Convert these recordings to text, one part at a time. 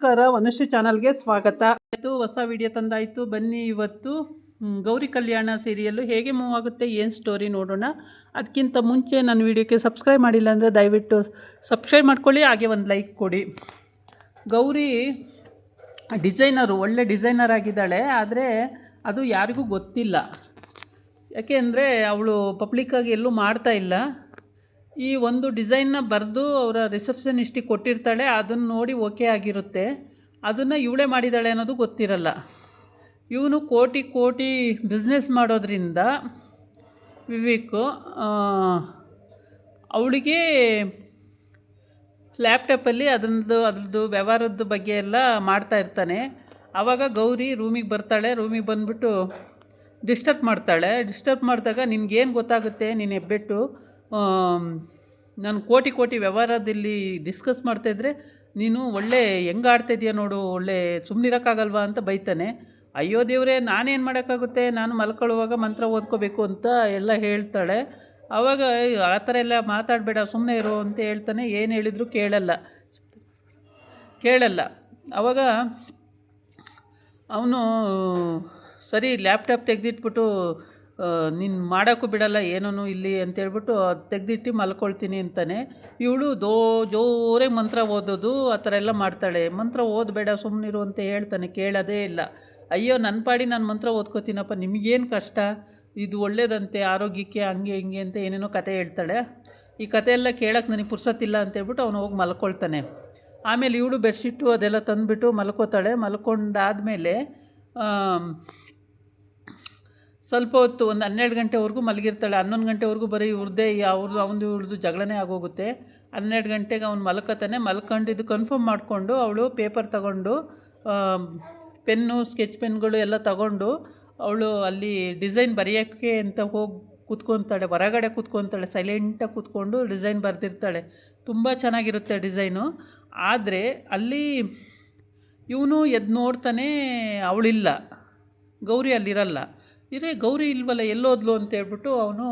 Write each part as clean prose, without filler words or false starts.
ನಮಸ್ಕಾರ, ವನಶ್ರೀ ಚಾನಲ್ಗೆ ಸ್ವಾಗತ. ಇದು ಹೊಸ ವಿಡಿಯೋ ತಂದಾಯಿತು. ಬನ್ನಿ ಇವತ್ತು ಗೌರಿ ಕಲ್ಯಾಣ ಸೀರಿಯಲ್ಲು ಹೇಗೆ ಮೂವ್ ಆಗುತ್ತೆ, ಏನು ಸ್ಟೋರಿ ನೋಡೋಣ. ಅದಕ್ಕಿಂತ ಮುಂಚೆ ನನ್ನ ವಿಡಿಯೋಕ್ಕೆ ಸಬ್ಸ್ಕ್ರೈಬ್ ಮಾಡಿಲ್ಲ ಅಂದರೆ ದಯವಿಟ್ಟು ಸಬ್ಸ್ಕ್ರೈಬ್ ಮಾಡ್ಕೊಳ್ಳಿ, ಹಾಗೆ ಒಂದು ಲೈಕ್ ಕೊಡಿ. ಗೌರಿ ಡಿಸೈನರು, ಒಳ್ಳೆ ಡಿಸೈನರ್ ಆಗಿದ್ದಾಳೆ, ಆದರೆ ಅದು ಯಾರಿಗೂ ಗೊತ್ತಿಲ್ಲ. ಯಾಕೆ ಅಂದರೆ ಅವಳು ಪಬ್ಲಿಕ್ಕಾಗಿ ಎಲ್ಲೂ ಮಾಡ್ತಾ ಇಲ್ಲ. ಈ ಒಂದು ಡಿಸೈನ್ನ ಬರೆದು ಅವರ ರಿಸೆಪ್ಷನಿಸ್ಟಿಗೆ ಕೊಟ್ಟಿರ್ತಾಳೆ, ಅದನ್ನು ನೋಡಿ ಓಕೆ ಆಗಿರುತ್ತೆ. ಅದನ್ನು ಇವಳೇ ಮಾಡಿದ್ದಾಳೆ ಅನ್ನೋದು ಗೊತ್ತಿರಲ್ಲ. ಇವನು ಕೋಟಿ ಕೋಟಿ ಬಿಸ್ನೆಸ್ ಮಾಡೋದ್ರಿಂದ ವಿವೇಕು ಅವಳಿಗೆ ಲ್ಯಾಪ್ಟಾಪಲ್ಲಿ ಅದ್ರದ್ದು ವ್ಯವಹಾರದ ಬಗ್ಗೆ ಎಲ್ಲ ಮಾಡ್ತಾ ಇರ್ತಾನೆ. ಆವಾಗ ಗೌರಿ ರೂಮಿಗೆ ಬರ್ತಾಳೆ. ರೂಮಿಗೆ ಬಂದುಬಿಟ್ಟು ಡಿಸ್ಟರ್ಬ್ ಮಾಡ್ತಾಳೆ. ಡಿಸ್ಟರ್ಬ್ ಮಾಡಿದಾಗ ನಿನಗೇನು ಗೊತ್ತಾಗುತ್ತೆ, ನೀನು ಹೆಬ್ಬೆಟ್ಟು, ನಾನು ಕೋಟಿ ಕೋಟಿ ವ್ಯವಹಾರದಲ್ಲಿ ಡಿಸ್ಕಸ್ ಮಾಡ್ತಾಯಿದ್ರೆ ನೀನು ಒಳ್ಳೆ ಹೆಂಗೆ ಆಡ್ತಾಯಿದ್ದೀಯ ನೋಡು, ಒಳ್ಳೆ ಸುಮ್ಮನಿರೋಕ್ಕಾಗಲ್ವಾ ಅಂತ ಬೈತಾನೆ. ಅಯ್ಯೋ ದೇವರೇ, ನಾನೇನು ಮಾಡೋಕ್ಕಾಗುತ್ತೆ, ನಾನು ಮಲ್ಕೊಳ್ಳುವಾಗ ಮಂತ್ರ ಓದ್ಕೋಬೇಕು ಅಂತ ಎಲ್ಲ ಹೇಳ್ತಾಳೆ. ಆವಾಗ ಆ ಥರ ಎಲ್ಲ ಮಾತಾಡಬೇಡ, ಸುಮ್ಮನೆ ಇರು ಅಂತ ಹೇಳ್ತಾನೆ. ಏನು ಹೇಳಿದ್ರು ಕೇಳಲ್ಲ. ಆವಾಗ ಅವನು ಸರಿ ಲ್ಯಾಪ್ಟಾಪ್ ತೆಗೆದಿಟ್ಬಿಟ್ಟು ನೀನು ಮಾಡೋಕ್ಕೂ ಬಿಡಲ್ಲ ಏನೂ ಇಲ್ಲಿ ಅಂತೇಳ್ಬಿಟ್ಟು ಅದು ತೆಗೆದಿಟ್ಟು ಮಲ್ಕೊಳ್ತೀನಿ ಅಂತಾನೆ. ಇವಳು ಜೋರೇ ಮಂತ್ರ ಓದೋದು ಆ ಥರ ಎಲ್ಲ ಮಾಡ್ತಾಳೆ. ಮಂತ್ರ ಓದಬೇಡ ಸುಮ್ಮನಿರು ಅಂತ ಹೇಳ್ತಾನೆ, ಕೇಳೋದೇ ಇಲ್ಲ. ಅಯ್ಯೋ ನನ್ನ ಪಾಡಿ ನಾನು ಮಂತ್ರ ಓದ್ಕೋತೀನಪ್ಪ, ನಿಮಗೇನು ಕಷ್ಟ, ಇದು ಒಳ್ಳೇದಂತೆ ಆರೋಗ್ಯಕ್ಕೆ, ಹಂಗೆ ಹಿಂಗೆ ಅಂತ ಏನೇನೋ ಕತೆ ಹೇಳ್ತಾಳೆ. ಈ ಕತೆ ಎಲ್ಲ ಕೇಳೋಕ್ಕೆ ನನಗೆ ಪುರ್ಸೊತ್ತಿಲ್ಲ ಅಂತೇಳ್ಬಿಟ್ಟು ಅವನು ಹೋಗಿ ಮಲ್ಕೊಳ್ತಾನೆ. ಆಮೇಲೆ ಇವಳು ಬೆಡ್ಶೀಟು ಅದೆಲ್ಲ ತಂದುಬಿಟ್ಟು ಮಲ್ಕೋತಾಳೆ. ಮಲ್ಕೊಂಡಾದಮೇಲೆ ಸ್ವಲ್ಪ ಹೊತ್ತು ಒಂದು 12 ಗಂಟೆವರೆಗೂ ಮಲಗಿರ್ತಾಳೆ. 11 ಗಂಟೆವರೆಗೂ ಬರೀ ಇವ್ರದ್ದೇ ಇವ್ರದ್ದು ಜಗಳನೇ ಆಗೋಗುತ್ತೆ. 12 ಗಂಟೆಗೆ ಅವ್ನು ಮಲ್ಕೋತಾನೆ. ಮಲ್ಕೊಂಡಿದ್ದು ಕನ್ಫರ್ಮ್ ಮಾಡಿಕೊಂಡು ಅವಳು ಪೇಪರ್ ತಗೊಂಡು, ಪೆನ್ನು, ಸ್ಕೆಚ್ ಪೆನ್ಗಳು ಎಲ್ಲ ತಗೊಂಡು ಅವಳು ಅಲ್ಲಿ ಡಿಸೈನ್ ಬರೆಯೋಕ್ಕೆ ಅಂತ ಹೋಗಿ ಕೂತ್ಕೊತಾಳೆ. ಹೊರಗಡೆ ಕೂತ್ಕೊತಾಳೆ, ಸೈಲೆಂಟಾಗಿ ಕೂತ್ಕೊಂಡು ಡಿಸೈನ್ ಬರೆದಿರ್ತಾಳೆ. ತುಂಬ ಚೆನ್ನಾಗಿರುತ್ತೆ ಡಿಸೈನು. ಆದರೆ ಅಲ್ಲಿ ಇವನು ಎದ್ದು ನೋಡ್ತಾನೆ, ಅವಳಿಲ್ಲ, ಗೌರಿ ಅಲ್ಲಿರಲ್ಲ. ಗೌರಿ ಇಲ್ವಲ್ಲ, ಎಲ್ಲೋದ್ಲು ಅಂತೇಳ್ಬಿಟ್ಟು ಅವನು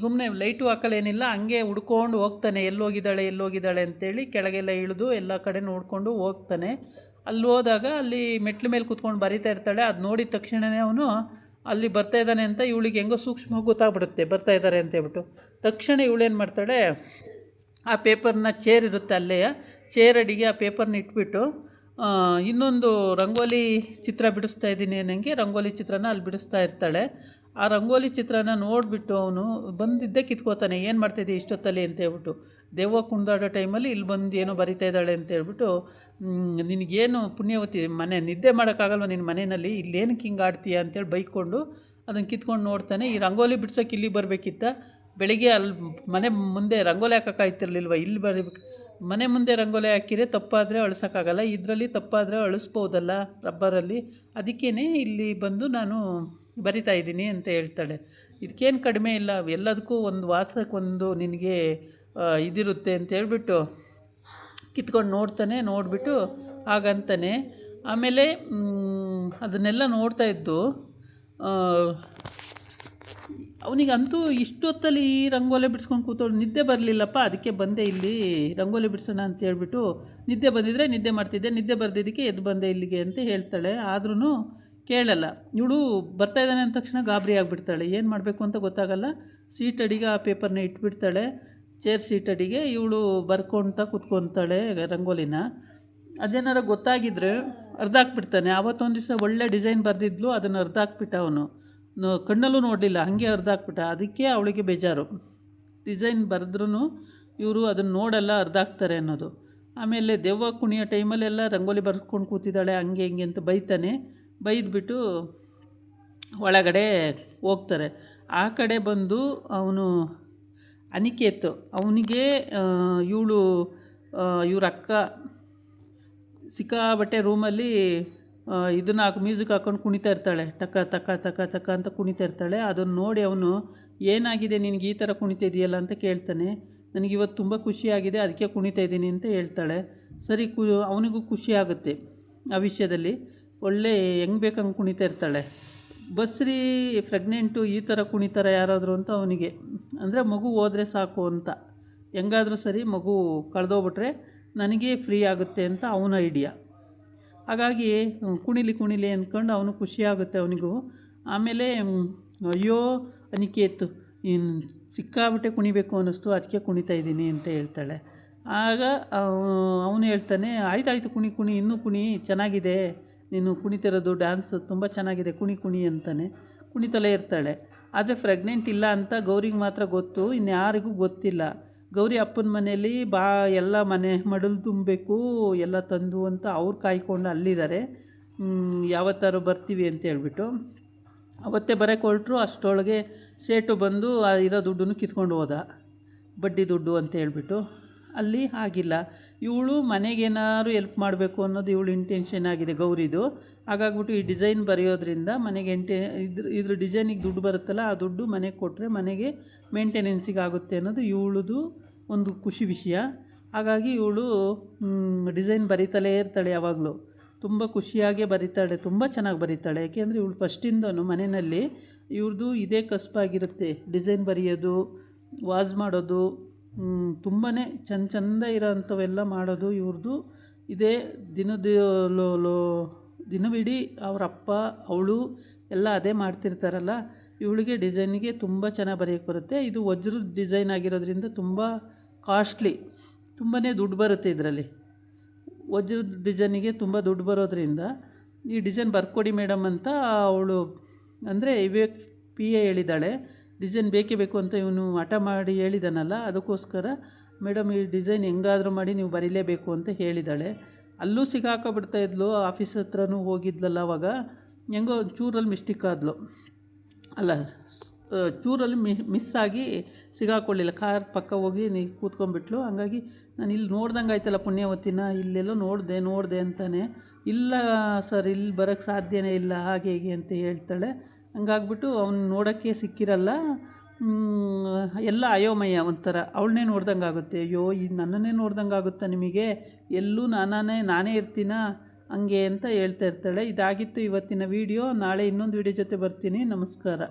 ಸುಮ್ಮನೆ ಲೈಟು ಹಾಕಲೇನಿಲ್ಲ, ಹಂಗೆ ಹುಡ್ಕೊಂಡು ಹೋಗ್ತಾನೆ. ಎಲ್ಲೋಗಿದ್ದಾಳೆ ಅಂತೇಳಿ ಕೆಳಗೆಲ್ಲ ಇಳಿದು ಎಲ್ಲ ಕಡೆ ನೋಡಿಕೊಂಡು ಹೋಗ್ತಾನೆ. ಅಲ್ಲಿ ಹೋದಾಗ ಅಲ್ಲಿ ಮೆಟ್ಲ ಮೇಲೆ ಕೂತ್ಕೊಂಡು ಬರಿತಾ ಇರ್ತಾಳೆ. ಅದು ನೋಡಿದ ತಕ್ಷಣವೇ ಅವನು ಅಲ್ಲಿ ಬರ್ತಾಯಿದ್ದಾನೆ ಅಂತ ಇವಳಿಗೆ ಹೆಂಗೋ ಸೂಕ್ಷ್ಮವಾಗಿ ಗೊತ್ತಾಗ್ಬಿಡುತ್ತೆ ಬರ್ತಾಯಿದ್ದಾರೆ ಅಂತೇಳ್ಬಿಟ್ಟು. ತಕ್ಷಣ ಇವಳೇನು ಮಾಡ್ತಾಳೆ, ಆ ಪೇಪರ್ನ ಚೇರ್ ಇರುತ್ತೆ ಅಲ್ಲೇ, ಚೇರ್ ಅಡಿಗೆ ಆ ಪೇಪರ್ನ ಇಟ್ಬಿಟ್ಟು ಇನ್ನೊಂದು ರಂಗೋಲಿ ಚಿತ್ರ ಬಿಡಿಸ್ತಾ ಇದ್ದೀನಿ ನನಗೆ ರಂಗೋಲಿ ಚಿತ್ರನ ಅಲ್ಲಿ ಬಿಡಿಸ್ತಾ ಇರ್ತಾಳೆ. ಆ ರಂಗೋಲಿ ಚಿತ್ರನ ನೋಡಿಬಿಟ್ಟು ಅವನು ಬಂದಿದ್ದೇ ಕಿತ್ಕೋತಾನೆ. ಏನು ಮಾಡ್ತಾಯಿದ್ದೆ ಇಷ್ಟೊತ್ತಲ್ಲಿ ಅಂತೇಳ್ಬಿಟ್ಟು. ದೆವ್ವ ಕುಣಿದಾಡೋ ಟೈಮಲ್ಲಿ ಇಲ್ಲಿ ಬಂದು ಏನೋ ಬರಿತಾ ಇದ್ದಾಳೆ ಅಂತೇಳ್ಬಿಟ್ಟು, ನಿನಗೇನು ಪುಣ್ಯವತಿ, ಮನೆ ನಿದ್ದೆ ಮಾಡೋಕ್ಕಾಗಲ್ವ ನಿನ್ನ ಮನೆಯಲ್ಲಿ, ಇಲ್ಲೇನಕ್ಕೆ ಹಿಂಗೆ ಆಡ್ತೀಯ ಅಂತೇಳಿ ಬೈಕೊಂಡು ಅದನ್ನು ಕಿತ್ಕೊಂಡು ನೋಡ್ತಾನೆ. ಈ ರಂಗೋಲಿ ಬಿಡ್ಸೋಕೆ ಇಲ್ಲಿಗೆ ಬರಬೇಕಿತ್ತ, ಬೆಳಿಗ್ಗೆ ಅಲ್ಲಿ ಮನೆ ಮುಂದೆ ರಂಗೋಲಿ ಹಾಕೋಕ್ಕಾಯ್ತಿರ್ಲಿಲ್ವ, ಇಲ್ಲಿ ಬರಬೇಕು. ಮನೆ ಮುಂದೆ ರಂಗೋಲಿ ಹಾಕಿದರೆ ತಪ್ಪಾದರೆ ಅಳಿಸೋಕ್ಕಾಗಲ್ಲ, ಇದರಲ್ಲಿ ತಪ್ಪಾದರೆ ಅಳಿಸ್ಬೋದಲ್ಲ ರಬ್ಬರಲ್ಲಿ, ಅದಕ್ಕೇ ಇಲ್ಲಿ ಬಂದು ನಾನು ಬರಿತಾ ಇದ್ದೀನಿ ಅಂತ ಹೇಳ್ತಾಳೆ. ಇದಕ್ಕೇನು ಕಡಿಮೆ ಇಲ್ಲ, ಎಲ್ಲದಕ್ಕೂ ಒಂದು ವಾಟ್ಸಕ್ಕೊಂದು ನಿನಗೆ ಇದಿರುತ್ತೆ ಅಂತ ಹೇಳ್ಬಿಟ್ಟು ಕಿತ್ಕೊಂಡು ನೋಡ್ತಾನೆ. ನೋಡಿಬಿಟ್ಟು ಹಾಗಂತಾನೆ. ಆಮೇಲೆ ಅದನ್ನೆಲ್ಲ ನೋಡ್ತಾ ಇದ್ದು ಅವನಿಗಂತೂ ಇಷ್ಟೊತ್ತಲ್ಲಿ ಈ ರಂಗೋಲಿ ಬಿಡಿಸ್ಕೊಂಡು ಕೂತವಳು, ನಿದ್ದೆ ಬರಲಿಲ್ಲಪ್ಪ, ಅದಕ್ಕೆ ಬಂದೆ ಇಲ್ಲಿ ರಂಗೋಲಿ ಬಿಡಿಸೋಣ ಅಂತ ಹೇಳ್ಬಿಟ್ಟು. ನಿದ್ದೆ ಬಂದಿದ್ದರೆ ನಿದ್ದೆ ಮಾಡ್ತಿದ್ದೆ, ನಿದ್ದೆ ಬರ್ದಿದ್ದಕ್ಕೆ ಎದ್ದು ಬಂದೆ ಇಲ್ಲಿಗೆ ಅಂತ ಹೇಳ್ತಾಳೆ. ಆದ್ರೂ ಕೇಳಲ್ಲ. ಇವಳು ಬರ್ತಾಯಿದ್ದಾನೆ ಅಂದ ತಕ್ಷಣ ಗಾಬರಿ ಆಗಿಬಿಡ್ತಾಳೆ. ಏನು ಮಾಡಬೇಕು ಅಂತ ಗೊತ್ತಾಗಲ್ಲ. ಸೀಟ್ ಅಡಿಗೆ ಆ ಪೇಪರ್ನ ಇಟ್ಬಿಡ್ತಾಳೆ, ಚೇರ್ ಸೀಟ್ ಅಡಿಗೆ. ಇವಳು ಬರ್ಕೊಳ್ತಾ ಕೂತ್ಕೊತಾಳೆ ರಂಗೋಲಿನ. ಅದೇನಾರ ಗೊತ್ತಾಗಿದ್ರೆ ಅರ್ಧಾಕ್ಬಿಡ್ತಾನೆ. ಆವತ್ತೊಂದು ದಿವಸ ಒಳ್ಳೆ ಡಿಸೈನ್ ಬರೆದಿದ್ಲು, ಅದನ್ನು ಅರ್ಧಾಕ್ಬಿಟ್ಟ ಅವನು. ಕಣ್ಣಲ್ಲೂ ನೋಡಲಿಲ್ಲ, ಹಾಗೆ ಅರ್ಧಾಕ್ಬಿಟ್ಟ. ಅದಕ್ಕೆ ಅವಳಿಗೆ ಬೇಜಾರು. ಡಿಸೈನ್ ಬರೆದ್ರೂ ಇವರು ಅದನ್ನು ನೋಡಲ್ಲ, ಅರ್ಧಾಕ್ತಾರೆ ಅನ್ನೋದು. ಆಮೇಲೆ ದೆವ್ವ ಕುಣಿಯೋ ಟೈಮಲ್ಲೆಲ್ಲ ರಂಗೋಲಿ ಬರ್ಕೊಂಡು ಕೂತಿದ್ದಾಳೆ, ಹಂಗೆ ಹಿಂಗೆ ಅಂತ ಬೈತಾನೆ. ಬೈದ್ಬಿಟ್ಟು ಒಳಗಡೆ ಹೋಗ್ತಾರೆ. ಆ ಕಡೆ ಬಂದು ಅವನು ಅನಿಕೇತ್, ಅವನಿಗೆ ಇವ್ರ ಅಕ್ಕ ಸಿಕ್ಕಾಬಟ್ಟೆ ರೂಮಲ್ಲಿ ಇದನ್ನು ಮ್ಯೂಸಿಕ್ ಹಾಕ್ಕೊಂಡು ಕುಣಿತಾ ಇರ್ತಾಳೆ. ಟಕ ತಕ ತಕ ತಕ ಅಂತ ಕುಣಿತಾ ಇರ್ತಾಳೆ. ಅದನ್ನು ನೋಡಿ ಅವನು, ಏನಾಗಿದೆ ನಿನಗೆ ಈ ಥರ ಕುಣಿತಾ ಇದೆಯಲ್ಲ ಅಂತ ಕೇಳ್ತಾನೆ. ನನಗಿವತ್ತು ತುಂಬ ಖುಷಿಯಾಗಿದೆ, ಅದಕ್ಕೆ ಕುಣಿತಾ ಇದ್ದೀನಿ ಅಂತ ಹೇಳ್ತಾಳೆ. ಸರಿ, ಅವನಿಗೂ ಖುಷಿ ಆಗುತ್ತೆ ಆ ವಿಷಯದಲ್ಲಿ. ಒಳ್ಳೆ ಹೆಂಗೆ ಬೇಕಂಗೆ ಕುಣಿತಾ ಇರ್ತಾಳೆ. ಬಸ್ರಿ ಪ್ರೆಗ್ನೆಂಟು ಈ ಥರ ಕುಣಿತಾರೆ ಯಾರಾದರೂ ಅಂತ ಅವನಿಗೆ, ಅಂದರೆ ಮಗು ಹೋದರೆ ಸಾಕು ಅಂತ. ಹೆಂಗಾದರೂ ಸರಿ ಮಗು ಕಳೆದೋಗ್ಬಿಟ್ರೆ ನನಗೆ ಫ್ರೀ ಆಗುತ್ತೆ ಅಂತ ಅವನ ಐಡಿಯಾ. ಹಾಗಾಗಿ ಕುಣಿಲಿ ಅಂದ್ಕೊಂಡು ಅವನು ಖುಷಿಯಾಗುತ್ತೆ ಅವನಿಗೂ. ಆಮೇಲೆ ಅಯ್ಯೋ ಅನಿಕೇತ್ ಇನ್ನು ಸಿಕ್ಕಾಬಿಟ್ಟೆ ಕುಣಿಬೇಕು ಅನ್ನಿಸ್ತು, ಅದಕ್ಕೆ ಕುಣಿತಾ ಇದ್ದೀನಿ ಅಂತ ಹೇಳ್ತಾಳೆ. ಆಗ ಅವನು ಹೇಳ್ತಾನೆ, ಆಯ್ತಾಯಿತು ಕುಣಿ ಇನ್ನೂ ಕುಣಿ, ಚೆನ್ನಾಗಿದೆ ನೀನು ಕುಣಿತಿರೋದು, ಡ್ಯಾನ್ಸು ತುಂಬ ಚೆನ್ನಾಗಿದೆ, ಕುಣಿ ಅಂತಾನೆ. ಕುಣಿತಲೇ ಇರ್ತಾಳೆ. ಆದರೆ ಪ್ರೆಗ್ನೆಂಟ್ ಇಲ್ಲ ಅಂತ ಗೌರಿಗೆ ಮಾತ್ರ ಗೊತ್ತು, ಇನ್ಯಾರಿಗೂ ಗೊತ್ತಿಲ್ಲ. ಗೌರಿ ಅಪ್ಪನ ಮನೇಲಿ ಎಲ್ಲ ಮನೆ ಮಡಲು ತುಂಬಬೇಕು ಎಲ್ಲ ತಂದು ಅಂತ ಅವ್ರು ಕಾಯ್ಕೊಂಡು ಅಲ್ಲಿದ್ದಾರೆ. ಯಾವತ್ತಾರು ಬರ್ತೀವಿ ಅಂತ ಹೇಳ್ಬಿಟ್ಟು ಅವತ್ತೇ ಬರೋಕ್ಕೆ ಹೊರಟ್ರು. ಅಷ್ಟರೊಳಗೆ ಸೇಟು ಬಂದು ಇರೋ ದುಡ್ಡನ್ನು ಕಿತ್ಕೊಂಡು ಹೋದ, ಬಡ್ಡಿ ದುಡ್ಡು ಅಂತ ಹೇಳ್ಬಿಟ್ಟು. ಅಲ್ಲಿ ಆಗಿಲ್ಲ. ಇವಳು ಮನೆಗೇನಾದ್ರು ಎಲ್ಪ್ ಮಾಡಬೇಕು ಅನ್ನೋದು ಇವಳು ಇಂಟೆನ್ಷನ್ ಆಗಿದೆ ಗೌರಿದು. ಹಾಗಾಗ್ಬಿಟ್ಟು ಈ ಡಿಸೈನ್ ಬರೆಯೋದ್ರಿಂದ ಮನೆಗೆ ಇದ್ರ ಡಿಸೈನಿಗೆ ದುಡ್ಡು ಬರುತ್ತಲ್ಲ, ಆ ದುಡ್ಡು ಮನೆಗೆ ಕೊಟ್ಟರೆ ಮನೆಗೆ ಮೇಂಟೆನೆನ್ಸಿಗೆ ಆಗುತ್ತೆ ಅನ್ನೋದು ಇವಳದು ಒಂದು ಖುಷಿ ವಿಷಯ. ಹಾಗಾಗಿ ಇವಳು ಡಿಸೈನ್ ಬರೀತಲೇ ಇರ್ತಾಳೆ ಯಾವಾಗಲೂ. ತುಂಬ ಖುಷಿಯಾಗೇ ಬರೀತಾಳೆ, ತುಂಬ ಚೆನ್ನಾಗಿ ಬರೀತಾಳೆ. ಯಾಕೆಂದರೆ ಇವಳು ಫಸ್ಟಿಂದನೂ ಮನೆಯಲ್ಲಿ ಇವ್ರದ್ದು ಇದೇ ಕಸುಬಾಗಿರುತ್ತೆ, ಡಿಸೈನ್ ಬರೆಯೋದು, ವಾಸ್ ಮಾಡೋದು, ತುಂಬಾ ಚಂದ ಇರೋ ಅಂಥವೆಲ್ಲ ಮಾಡೋದು ಇವ್ರದ್ದು. ಇದೇ ದಿನವಿಡೀ ಅವರ ಅಪ್ಪ ಅವಳು ಎಲ್ಲ ಅದೇ ಮಾಡ್ತಿರ್ತಾರಲ್ಲ. ಇವಳಿಗೆ ಡಿಸೈನಿಗೆ ತುಂಬ ಚೆನ್ನಾಗಿ ಬರೆಯೋಕ್ಕೆ ಬರುತ್ತೆ. ಇದು ವಜ್ರದ ಡಿಸೈನ್ ಆಗಿರೋದ್ರಿಂದ ತುಂಬ ಕಾಸ್ಟ್ಲಿ, ತುಂಬಾ ದುಡ್ಡು ಬರುತ್ತೆ ಇದರಲ್ಲಿ. ವಜ್ರದ ಡಿಸೈನಿಗೆ ತುಂಬ ದುಡ್ಡು ಬರೋದ್ರಿಂದ ಈ ಡಿಸೈನ್ ಬರ್ಕೊಡಿ ಮೇಡಮ್ ಅಂತ ಅವಳು ಅಂದರೆ ವಿವೇಕ್ PA ಹೇಳಿದ್ದಾಳೆ. ಡಿಸೈನ್ ಬೇಕೇ ಬೇಕು ಅಂತ ಇವನು ಹಠ ಮಾಡಿ ಹೇಳಿದಾನಲ್ಲ, ಅದಕ್ಕೋಸ್ಕರ ಮೇಡಮ್ ಈ ಡಿಸೈನ್ ಹೆಂಗಾದರೂ ಮಾಡಿ ನೀವು ಬರೀಲೇಬೇಕು ಅಂತ ಹೇಳಿದ್ದಾಳೆ. ಅಲ್ಲೂ ಸಿಗಾಕೊಬಿಡ್ತಾಯಿದ್ಲು, ಆಫೀಸ್ ಹತ್ರನೂ ಹೋಗಿದ್ಲಲ್ಲ ಅವಾಗ. ಹೆಂಗೋ ಚೂರಲ್ಲಿ ಮಿಸ್ಟೇಕ್ ಆದ್ಲು, ಅಲ್ಲ ಚೂರಲ್ಲಿ ಮಿಸ್ಸಾಗಿ ಸಿಗಾಕೊಳ್ಳಿಲ್ಲ, ಕಾರ್ ಪಕ್ಕ ಹೋಗಿ ಕೂತ್ಕೊಂಡ್ಬಿಟ್ಲು. ಹಂಗಾಗಿ ನಾನು ಇಲ್ಲಿ ನೋಡ್ದಂಗೆ ಆಯ್ತಲ್ಲ ಪುಣ್ಯವತಿನ, ಇಲ್ಲೆಲ್ಲೋ ನೋಡಿದೆ ಅಂತಾನೆ. ಇಲ್ಲ ಸರ್, ಇಲ್ಲಿ ಬರೋಕ್ಕೆ ಸಾಧ್ಯನೇ ಇಲ್ಲ, ಹಾಗೆ ಹೀಗೆ ಅಂತ ಹೇಳ್ತಾಳೆ. ಹಂಗಾಗ್ಬಿಟ್ಟು ಅವ್ನು ನೋಡೋಕ್ಕೆ ಸಿಕ್ಕಿರಲ್ಲ, ಎಲ್ಲ ಅಯೋಮಯ ಒಂಥರ. ಅವಳನ್ನೇ ನೋಡ್ದಂಗೆ ಆಗುತ್ತೆ. ಅಯ್ಯೋ ಇದು ನನ್ನನ್ನೇ ನೋಡ್ದಂಗೆ ಆಗುತ್ತಾ ನಿಮಗೆ, ಎಲ್ಲೂ ನಾನೇ ಇರ್ತೀನ ಹಂಗೆ ಅಂತ ಹೇಳ್ತಾ ಇರ್ತಾಳೆ. ಇದಾಗಿತ್ತು ಇವತ್ತಿನ ವೀಡಿಯೋ. ನಾಳೆ ಇನ್ನೊಂದು ವೀಡಿಯೋ ಜೊತೆ ಬರ್ತೀನಿ. ನಮಸ್ಕಾರ.